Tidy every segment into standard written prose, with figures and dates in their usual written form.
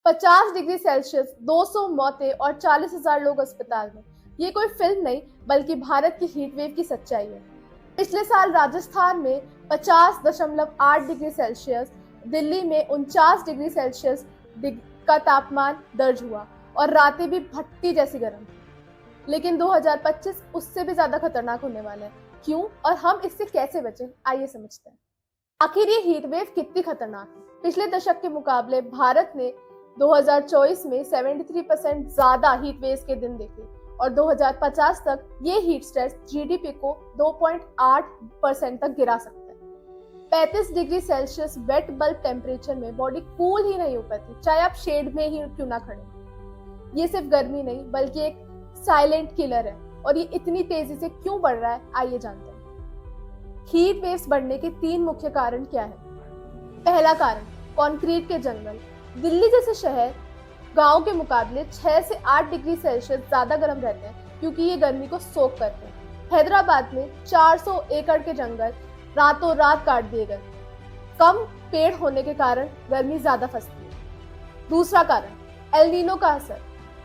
50 degree Celsius, 200 मौतें और 40,000 लोग अस्पताल में। ये कोई फिल्म नहीं बल्कि भारत की हीट वेव की सच्चाई है। पिछले साल राजस्थान में 50.8 डिग्री सेल्सियस, दिल्ली में 49 डिग्री सेल्सियस का तापमान दर्ज हुआ और रातें भी भट्टी जैसी गर्म। लेकिन 2025 उससे भी ज्यादा खतरनाक होने वाला है। क्यों और हम इससे कैसे बचें, आइए समझते हैं। आखिर ये हीट वेव कितनी खतरनाक है? पिछले दशक के मुकाबले भारत ने 2024 में 73% ज्यादा हीट वेव के दिन देखे और 2050 तक ये हीट स्ट्रेस जीडीपी को 2.8% तक गिरा सकता है। 35 degree Celsius wet bulb temperature में बॉडी कूल ही नहीं हो पाती, चाहे आप शेड में ही क्यों ना खड़े। ये सिर्फ गर्मी नहीं बल्कि एक साइलेंट किलर है। और ये इतनी तेजी से क्यों बढ़ रहा है, आइए जानते हैं। हीट वेव्स बढ़ने के 3 मुख्य कारण क्या है? पहला कारण, कंक्रीट के जंगल। दिल्ली जैसे शहर गांव के मुकाबले 6 से 8 डिग्री सेल्सियस ज्यादा गर्म रहते हैं क्योंकि ये गर्मी को सोख करते हैं। हैदराबाद में 400 एकड़ के जंगल रातों रात काट दिए गए। कम पेड़ होने के कारण गर्मी ज्यादा फंसती है। दूसरा कारण, एल नीनो का असर।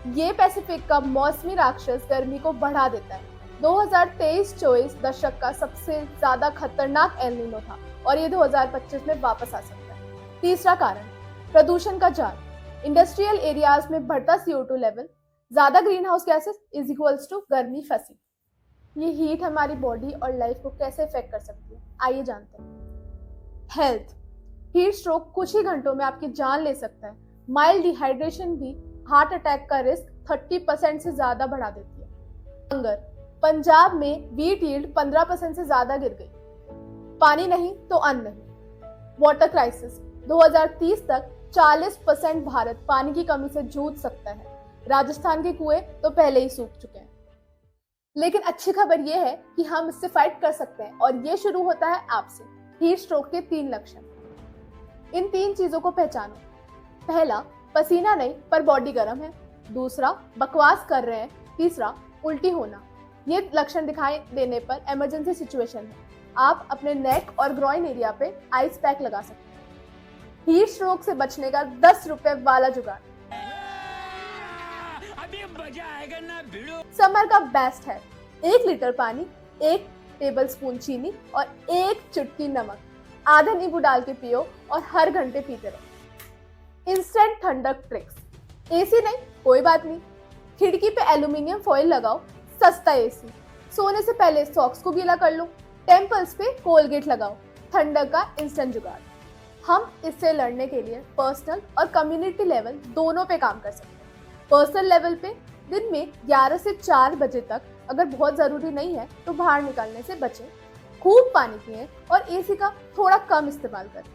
ये पैसिफिक का मौसमी राक्षस गर्मी को बढ़ा देता है। 2023-24 दशक का सबसे ज्यादा खतरनाक एल नीनो था और ये 2025 में वापस आ सकता है। तीसरा कारण, प्रदूषण का जाल। इंडस्ट्रियल एरियाज में बढ़ता CO2 लेवल, ज्यादा green house gases is equals to गर्मी फंसी। ये हीट हमारी बॉडी और लाइफ को कैसे इफेक्ट कर सकती है, आइए जानते हैं। हेल्थ, हीट स्ट्रोक कुछ ही घंटों में आपकी जान ले सकता है। माइल्ड डिहाइड्रेशन भी हार्ट अटैक का रिस्क 30% से ज्यादा बढ़ा देती है। हंगर, पंजाब में वीट यील्ड 15% से ज्यादा गिर गई। पानी नहीं तो अन्न नहीं। वाटर क्राइसिस, 2030 तक 40% भारत पानी की कमी से जूझ सकता है। राजस्थान के कुएं तो पहले ही सूख चुके हैं। लेकिन अच्छी खबर यह है कि हम इससे फाइट कर सकते हैं और ये शुरू होता है आपसे। हीट स्ट्रोक के 3 लक्षण। इन 3 चीजों को पहचानो। पहला, पसीना नहीं पर बॉडी गर्म है। दूसरा, बकवास कर रहे हैं। तीसरा, उल्टी होना। ये लक्षण दिखाई देने पर इमरजेंसी सिचुएशन है। आप अपने नेक और ग्रॉइन एरिया पे आइस पैक लगा सकते हैं। हीट स्ट्रोक से बचने का 10 रुपए वाला जुगाड़। अभी मजा आएगा ना भिड़ो। समर का बेस्ट है 1 लीटर पानी, 1 टेबलस्पून चीनी और 1 चुटकी नमक। आधा नींबू डाल के पियो और हर घंटे पीते रहो। इंस्टेंट ठंडक ट्रिक्स। एसी नहीं, कोई बात नहीं, खिड़की पे एल्यूमिनियम फॉइल लगाओ, सस्ता एसी। सोने से पहले सॉक्स को गीला कर लो। टेम्पल्स पे कोलगेट लगाओ। ठंडक का इंस्टेंट जुगाड़। हम इससे लड़ने के लिए पर्सनल और कम्युनिटी लेवल दोनों पे काम कर सकते हैं। पर्सनल लेवल पे दिन में 11 से 4 बजे तक अगर बहुत जरूरी नहीं है तो बाहर निकलने से बचें। खूब पानी पिएं और एसी का थोड़ा कम इस्तेमाल करें।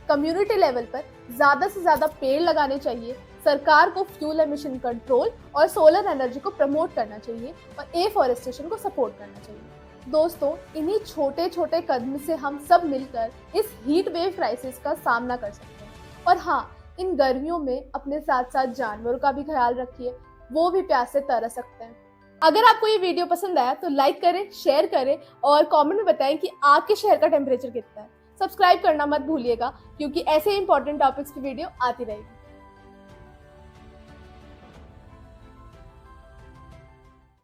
कम्युनिटी लेवल पर ज्यादा से ज्यादा पेड़ लगाने चाहिए। सरकार को फ्यूल एमिशन कंट्रोल और सोलर एनर्जी को प्रमोट करना चाहिए और एफॉरेस्टेशन को सपोर्ट करना चाहिए। दोस्तों, इन्हीं छोटे छोटे कदम से हम सब मिलकर इस हीट वेव क्राइसिस का सामना कर सकते हैं। और हाँ, इन गर्मियों में अपने साथ साथ जानवरों का भी ख्याल रखिए, वो भी प्यास से तरस सकते हैं। अगर आपको ये वीडियो पसंद आया तो लाइक करें, शेयर करें और कमेंट में बताएं कि आपके शहर का टेम्परेचर कितना है। सब्सक्राइब करना मत भूलिएगा क्योंकि ऐसे इंपॉर्टेंट टॉपिक्स की वीडियो आती रहेगी।